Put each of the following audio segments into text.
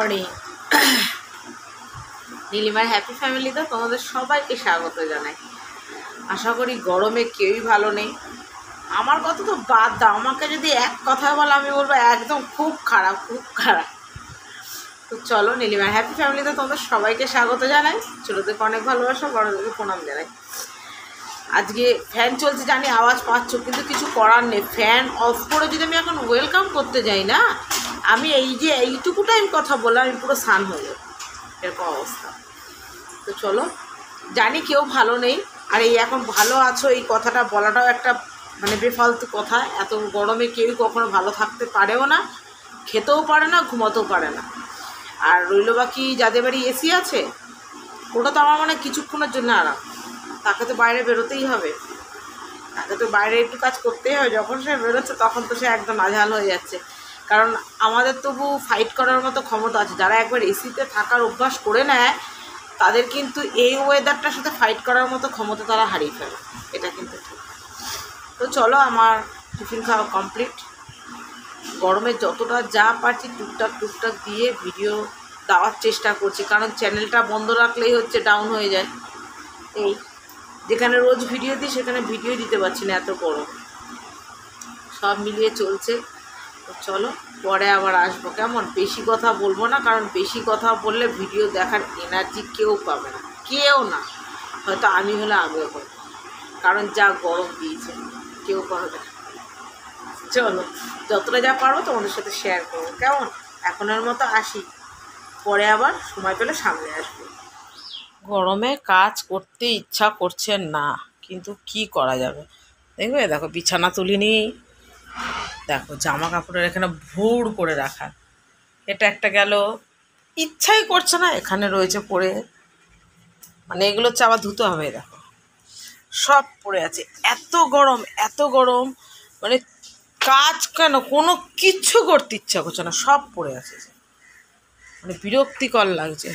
Morning. নীলিমার happy ফ্যামিলিতে তোমাদের সবাইকে স্বাগত জানাই। আশা করি গরমে কেউই ভালো নেই। আমার কথা তো বাদ দাও, আমাকে যদি এক কথা বলো আমি বলবো একদম খুব খারাপ, খুব খারাপ। তো চলো, নীলিমার হ্যাপি ফ্যামিলিতে তোমাদের সবাইকে স্বাগত জানাই। ছোটোদেরকে অনেক ভালোবাসা, বড়োদেরকে প্রণাম জানাই। আজকে ফ্যান চলছে জানি, আওয়াজ পাচ্ছ, কিন্তু কিছু করার নেই। ফ্যান অফ করে যদি আমি এখন ওয়েলকাম করতে যাই না, আমি এই যে এইটুকু টাইম কথা বলে আমি পুরো স্নান হয়ে যাবো, এরকম অবস্থা। তো চলো, জানি কেউ ভালো নেই, আর এই এখন ভালো আছো এই কথাটা বলাটাও একটা মানে বেফালতু কথা। এত গরমে কেউই কখনো ভালো থাকতে পারেও না, খেতেও পারে না, ঘুমাতেও পারে না। আর রইল বাকি যাদের বাড়ি এসি আছে, ওটা তো আমার মনে হয় কিছুক্ষণের জন্য আরাম। তাকে তো বাইরে বেরোতেই হবে, তাকে তো বাইরে একটু কাজ করতেই হবে। যখন সে বেরোচ্ছে তখন তো সে একদম নাজেহাল হয়ে যাচ্ছে। কারণ আমাদের তবু ফাইট করার মতো ক্ষমতা আছে। যারা একবার এসিতে থাকার অভ্যাস করে নেয় তাদের কিন্তু এই ওয়েদারটার সাথে ফাইট করার মতো ক্ষমতা তারা হারিয়ে ফেলে, এটা কিন্তু ঠিক। তো চলো, আমার টিফিন খাওয়া কমপ্লিট। গরমে যতটা যা পারছি টুকটাক টুকটাক দিয়ে ভিডিও দেওয়ার চেষ্টা করছি, কারণ চ্যানেলটা বন্ধ রাখলেই হচ্ছে ডাউন হয়ে যায়। এই যেখানে রোজ ভিডিও দিই সেখানে ভিডিও দিতে পারছি না, এত গরম। সব মিলিয়ে চলছে। তো চলো, পরে আবার আসবো, কেমন? বেশি কথা বলবো না, কারণ বেশি কথা বললে ভিডিও দেখার এনার্জি কেউ পাবে না, কেউ না। হয়তো আমি হলে আমিও করবো, কারণ যা গরম দিয়েছে কেউ করবে না। চলো, যতটা যা পারবো তোমাদের সাথে শেয়ার করবো, কেমন? এখনের মতো আসি, পরে আবার সময় পেলে সামনে আসবো। গরমে কাজ করতে ইচ্ছা করছে না, কিন্তু কি করা যাবে। দেখবে, দেখো বিছানা তুলিনি, দেখো জামা কাপড়ের এখানে ভুড় করে রাখা, এটা একটা গেল। ইচ্ছাই করছে না, এখানে রয়েছে পড়ে, মানে এগুলো হচ্ছে আবার ধুতে হবে। দেখো সব পড়ে আছে, এত গরম এত গরম, মানে কাজ কেন কোনো কিচ্ছু করতে ইচ্ছা করছে না, সব পড়ে আছে, মানে বিরক্তিকর লাগছে।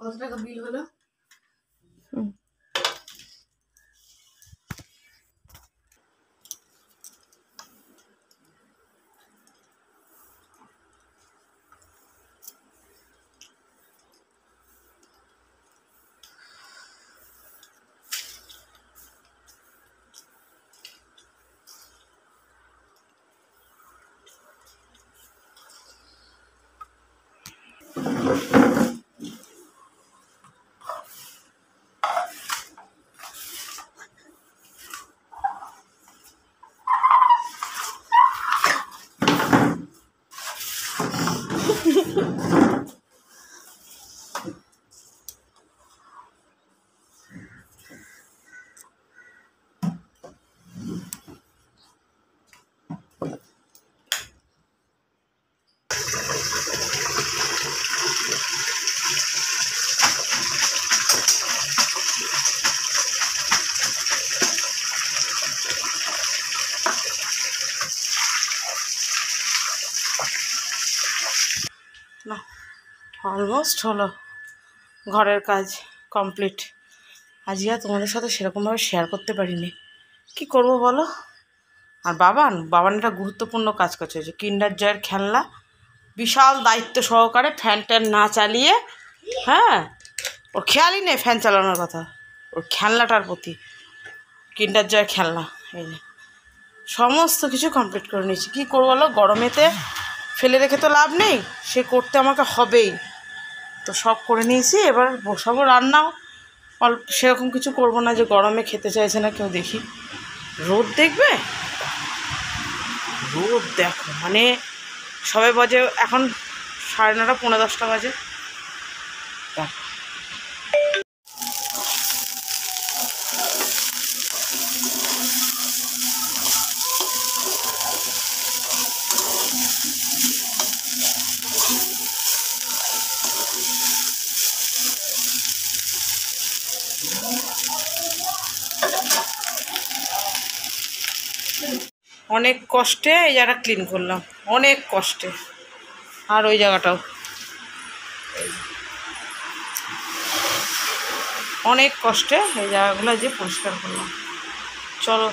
কত টাকা বিল হলো? না, অলমোস্ট হলো, ঘরের কাজ কমপ্লিট। আজকে আর তোমাদের সাথে সেরকমভাবে শেয়ার করতে পারিনি, কি করব বলো। আর বাবান একটা গুরুত্বপূর্ণ কাজ করছে, যে কিন্ডার জয়ের খেলনা বিশাল দায়িত্ব সহকারে ফ্যান ট্যান না চালিয়ে, হ্যাঁ, ওর খেয়ালই নেই ফ্যান চালানোর কথা, ওর খেলনাটার প্রতি। কিন্ডার জয়ের খেলনা এই যে সমস্ত কিছু কমপ্লিট করে নিয়েছি। কী করবো বলো, গরমেতে ফেলে রেখে তো লাভ নেই, সে করতে আমাকে হবেই। তো সব করে নিয়েছি, এবার বসাবো রান্নাও। অল্প সেরকম কিছু করবো না যে গরমে খেতে চাইছে না কেউ। দেখি রোদ, দেখবে রোদ দেখো, মানে সবে বাজে এখন 9:30 পৌনে 10টা বাজে। দেখো অনেক কষ্টে এই জায়গাটা ক্লিন করলাম, অনেক কষ্টে। আর ওই জায়গাটাও অনেক কষ্টে, এই জায়গাগুলো যে পরিষ্কার করলাম। চলো,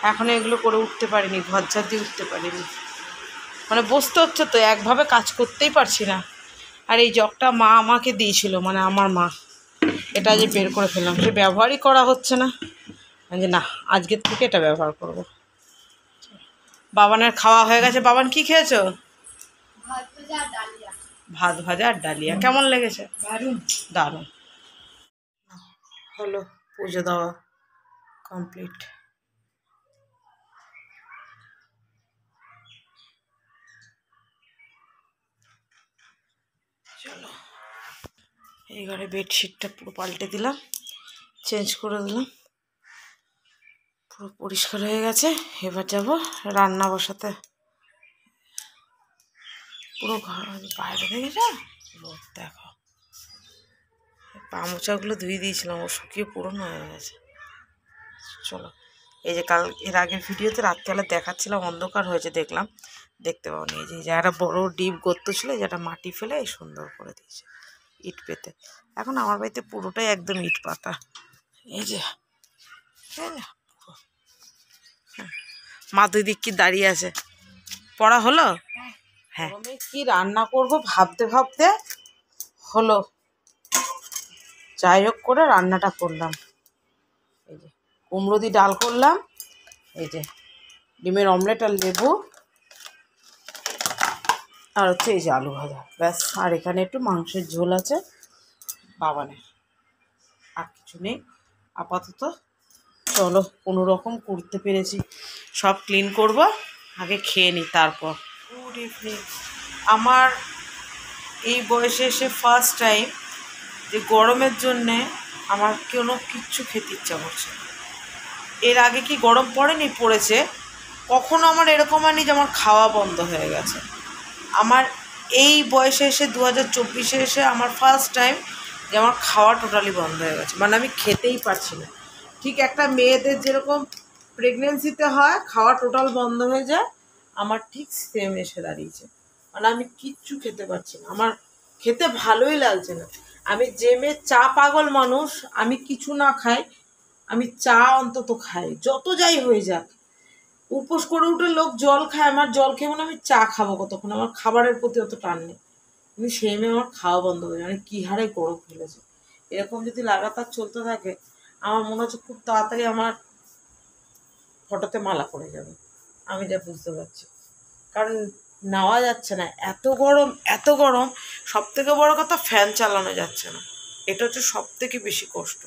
এখনো এগুলো করে উঠতে পারিনি, ঘর ঝাড় দিয়ে উঠতে পারিনি, মানে বসতে হচ্ছে তো, একভাবে কাজ করতেই পারছি না। আর এই জগটা মা আমাকে দিয়েছিল, মানে আমার মা, এটা যে বের করে ফেললাম, সে ব্যবহারই করা হচ্ছে না, যে না আজকের থেকে এটা ব্যবহার করব। বাবানের খাওয়া হয়ে গেছে। বাবান কি খেয়েছো? ভাত ভাজা আর ডালিয়া। কেমন লেগেছে? দারুণ। হলো পুজো দেওয়া কমপ্লিট। চলো, এই ঘরে বেডশিটটা পুরো পাল্টে দিলাম, চেঞ্জ করে দিলাম, পুরো পরিষ্কার হয়ে গেছে। এবার যাব রান্না বসাতে। পুরো ঘর বাইরে দেখেছো রোদ, দেখো পা মোচাগুলো ধুয়ে দিয়েছিলাম, ও শুকিয়ে পুরনো হয়ে গেছে। চলো, এই যে কাল এর আগের ভিডিওতে রাত্রিবেলা দেখাচ্ছিলাম, অন্ধকার হয়েছে দেখলাম, দেখতে পাওনি। এই যে যারা বড় ডিপ গর্ত ছিল, যেটা মাটি ফেলে এই সুন্দর করে দিয়েছে ইট পেতে। এখন আমার বাড়িতে পুরোটাই একদম ইট পাতা। এই যে মা দুই দিক কি দাঁড়িয়ে আছে। পড়া হলো? হ্যাঁ। কি রান্না করব ভাবতে ভাবতে হলো, যাই হোক করে রান্নাটা করলাম। এই যে কুমড়ো দিয়ে ডাল করলাম, এই যে ডিমের অমলেট আর লেবু, আর হচ্ছে এই যে আলু ভাজা, ব্যাস। আর এখানে একটু মাংসের ঝোল আছে বাবানের, আর কিছু নেই আপাতত। চলো, কোনো রকম করতে পেরেছি, সব ক্লিন করব, আগে খেয়ে নিই তারপর। Good evening. আমার এই বয়সে এসে ফার্স্ট টাইম যে গরমের জন্যে আমার কোনো কিচ্ছু খেতে ইচ্ছা করছে। এর আগে কি গরম পড়েনি? পড়েছে। কখনো আমার এরকম হয়নি যে আমার খাওয়া বন্ধ হয়ে গেছে। আমার এই বয়সে এসে 2024-এ এসে আমার ফার্স্ট টাইম যে আমার খাওয়া টোটালি বন্ধ হয়ে গেছে, মানে আমি খেতেই পারছি না। ঠিক একটা মেয়েদের যেরকম প্রেগনেন্সিতে হয় খাওয়া টোটাল বন্ধ হয়ে যায়, আমার ঠিক সেম এসে দাঁড়িয়েছে, মানে আমি কিচ্ছু খেতে পারছি না, আমার খেতে ভালোই লাগছে না। আমি যে মেয়ে চা পাগল মানুষ, আমি কিছু না খাই, আমি চা অন্তত খাই, যত যাই হয়ে যাক। উপোস করে উঠে লোক জল খায়, আমার জল খেয়ে মনে আমি চা খাবো কতক্ষণ, আমার খাবারের প্রতি অত টান নেই। কিন্তু সেই মেয়ে আমার খাওয়া বন্ধ হয়ে যায়, মানে কী হারে গরম ফেলেছে। এরকম যদি লাগাতার চলতে থাকে, আমার মনে হচ্ছে খুব তাড়াতাড়ি আমার ফটোতে মালা পড়ে যাবে, আমি যা বুঝতে পারছি। কারণ নেওয়া যাচ্ছে না, এত গরম এত গরম। সব থেকে বড় কথা, ফ্যান চালানো যাচ্ছে না, এটা হচ্ছে সব থেকে বেশি কষ্ট।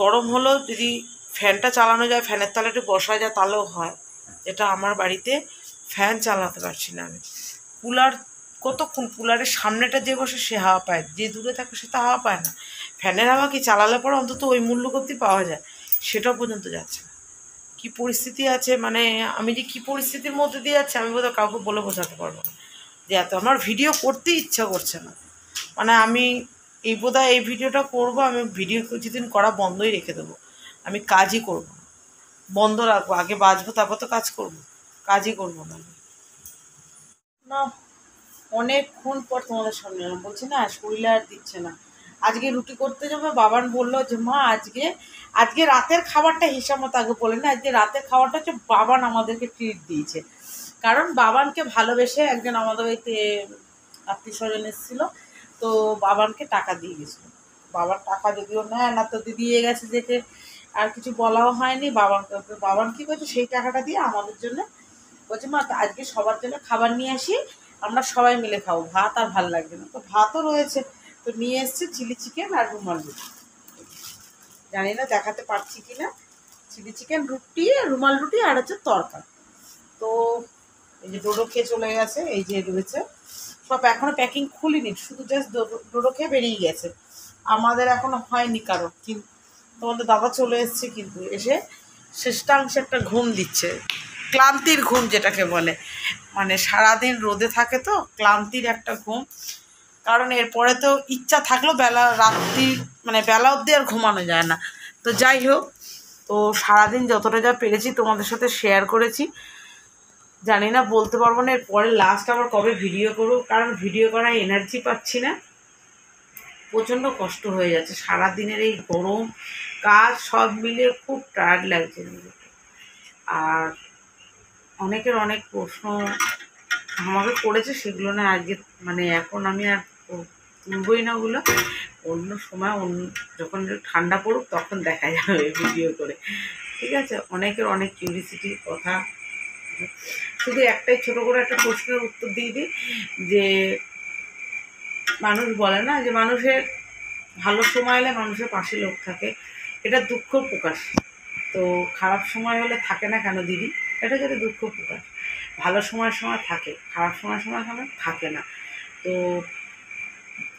গরম হলো যদি ফ্যানটা চালানো যায়, ফ্যানের তলায় একটু বসা যায় তাহলেও হয়, যেটা আমার বাড়িতে ফ্যান চালাতে পারছি না আমি। কুলার কতক্ষণ, কুলারের সামনেটা যে বসে সে হাওয়া পায়, যে দূরে থাকে সে তো হাওয়া পায় না। ফ্যানের হাওয়া কি চালালে পরে অন্তত ওই মূল্যগতি পাওয়া যায়, সেটাও পর্যন্ত যাচ্ছে না। কী পরিস্থিতি আছে, মানে আমি যে কী পরিস্থিতির মধ্যে দিয়ে যাচ্ছে আমি বোধহয় কাউকে বলে বোঝাতে পারবো না, যে এত আমার ভিডিও করতেই ইচ্ছা করছে না। মানে আমি এই বোধহয় এই ভিডিওটা করব, আমি ভিডিও কিছুদিন করা বন্ধই রেখে দেবো, আমি কাজই করব না, বন্ধ রাখবো। আগে বাঁচবো তারপর তো কাজ করব, কাজই করবো না আমি। না, অনেকক্ষণ পর তোমাদের সামনে বলছি না, শরীরে আর দিচ্ছে না। আজকে রুটি করতে যাবে, বাবান বললো যে মা আজকে রাতের খাবারটা হিসাব মতো আগে বলে না, আজকে রাতের খাবারটা হচ্ছে বাবান আমাদেরকে ট্রিট দিয়েছে। কারণ বাবানকে ভালোবেসে একজন আমাদের বাড়িতে আত্মীয় স্বজন এসেছিলো, তো বাবানকে টাকা দিয়ে গেছিলো। বাবার টাকা যদিও নেয় না, তো দিয়ে গেছে দেখে আর কিছু বলাও হয়নি বাবানকে। বাবান কী করছে, সেই টাকাটা দিয়ে আমাদের জন্য বলছে মা আজকে সবার জন্য খাবার নিয়ে আসি, আমরা সবাই মিলে খাবো, ভাত আর ভালো লাগবে না। তো ভাতও রয়েছে, তো নিয়ে এসছে চিলি চিকেন আর রুমাল রুটি। জানি না দেখাতে পারছি কি না, চিলি চিকেন রুটি, রুমাল রুটি আর হচ্ছে তরকারি। তো এই যে ডোডো খেয়ে চলে গেছে, এই যে রয়েছে সব, এখনও প্যাকিং খুলিনি, শুধু জাস্ট ডোডো খেয়ে বেরিয়ে গেছে। আমাদের এখনও হয়নি কারো, কিন্তু তোমাদের দাদা চলে এসছে, কিন্তু এসে শেষটাংশে একটা ঘুম দিচ্ছে, ক্লান্তির ঘুম যেটাকে বলে, মানে সারাদিন রোদে থাকে তো ক্লান্তির একটা ঘুম। কারণ এরপরে তো ইচ্ছা থাকলেও রাত্রি মানে বেলা অবধি আর ঘুমানো যায় না। তো যাই হোক, তো সারাদিন যতটা যা পেরেছি তোমাদের সাথে শেয়ার করেছি। জানি না, বলতে পারবো না এরপরে লাস্ট আবার কবে ভিডিও করবো, কারণ ভিডিও করার এনার্জি পাচ্ছি না, প্রচণ্ড কষ্ট হয়ে যাচ্ছে সারাদিনের এই গরম, কাজ সব মিলিয়ে খুব টায়ার্ড লাগছে নিজেকে। আর অনেকের অনেক প্রশ্ন আমাকে করেছে, সেগুলো না আজকে মানে এখন আমি আর তুলবই না ওগুলো, অন্য সময় যখন ঠান্ডা পড়ুক তখন দেখা যাবে ভিডিও করে, ঠিক আছে? অনেকের অনেক কিউরিসিটির কথা। শুধু একটাই ছোট করে একটা প্রশ্নের উত্তর দিয়ে দিই, যে মানুষ বলে না যে মানুষের ভালো সময় হলে মানুষের পাশে লোক থাকে, এটা দুঃখ প্রকাশ। তো খারাপ সময় হলে থাকে না কেন দিদি? এটা যেটা দুঃখ প্রকাশ। ভালো সময় থাকে, খারাপ সময় থাকে না। তো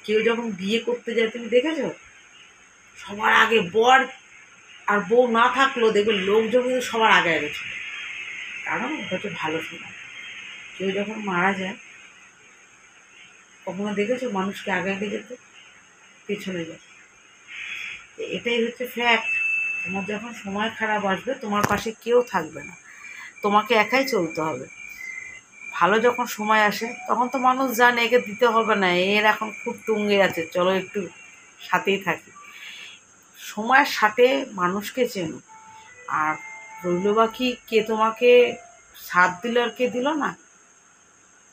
কেউ যখন বিয়ে করতে যায় তুমি দেখেছো, সবার আগে বর আর বউ না থাকলেও দেখবে লোকজন কিন্তু সবার আগে আগে ছিল, কারণ এটা হচ্ছে ভালো সময়। কেউ যখন মারা যায়, কখনো দেখেছো মানুষকে আগে আগে যেতে, পেছনে যায়? এটাই হচ্ছে ফ্যাক্ট। তোমার যখন সময় খারাপ আসবে, তোমার পাশে কেউ থাকবে না, তোমাকে একাই চলতে হবে। ভালো যখন সময় আসে তখন তো মানুষ জানে একে দিতে হবে না, এর এখন খুব তুঙ্গে আছে, চলো একটু সাথেই থাকি। সময়ের সাথে মানুষকে চেনো। আর রইল বাকি কে তোমাকে সাথ দিল আর কে দিল না,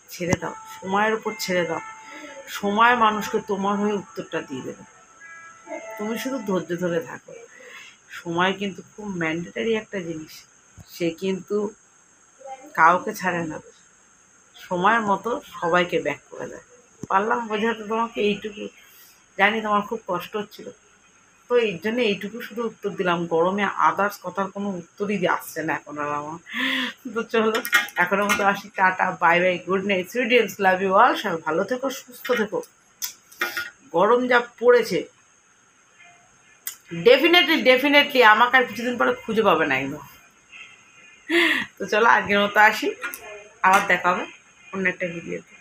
ছেড়ে দাও, সময়ের উপর ছেড়ে দাও। সময় মানুষকে তোমার হয়ে উত্তরটা দিয়ে দেবে, তুমি শুধু ধৈর্য ধরে থাকো। সময় কিন্তু খুব ম্যান্ডেটারি একটা জিনিস, সে কিন্তু কাউকে ছাড়ে না, সময়ের মতো সবাইকে ব্যাক করে দেয়। পারলাম বোঝাতে তোমাকে এইটুকু, জানি তোমার খুব কষ্ট হচ্ছিল, তো এই জন্য এইটুকু শুধু উত্তর দিলাম। গরমে আদার্স কথার কোনো উত্তরই আসছে না এখন আর আমার। তো চলো এখনের মতো আসি, tata, bye bye, good night, sweet dreams, love you all. সবাই ভালো থেকো, সুস্থ থেকো। গরম যা পড়েছে, ডেফিনেটলি আমাকে আর কিছুদিন পরে খুঁজে পাবে না একদম। তো চলো আজকের মতো আসি, আবার দেখা হবে অন্য একটা ভিডিওতে।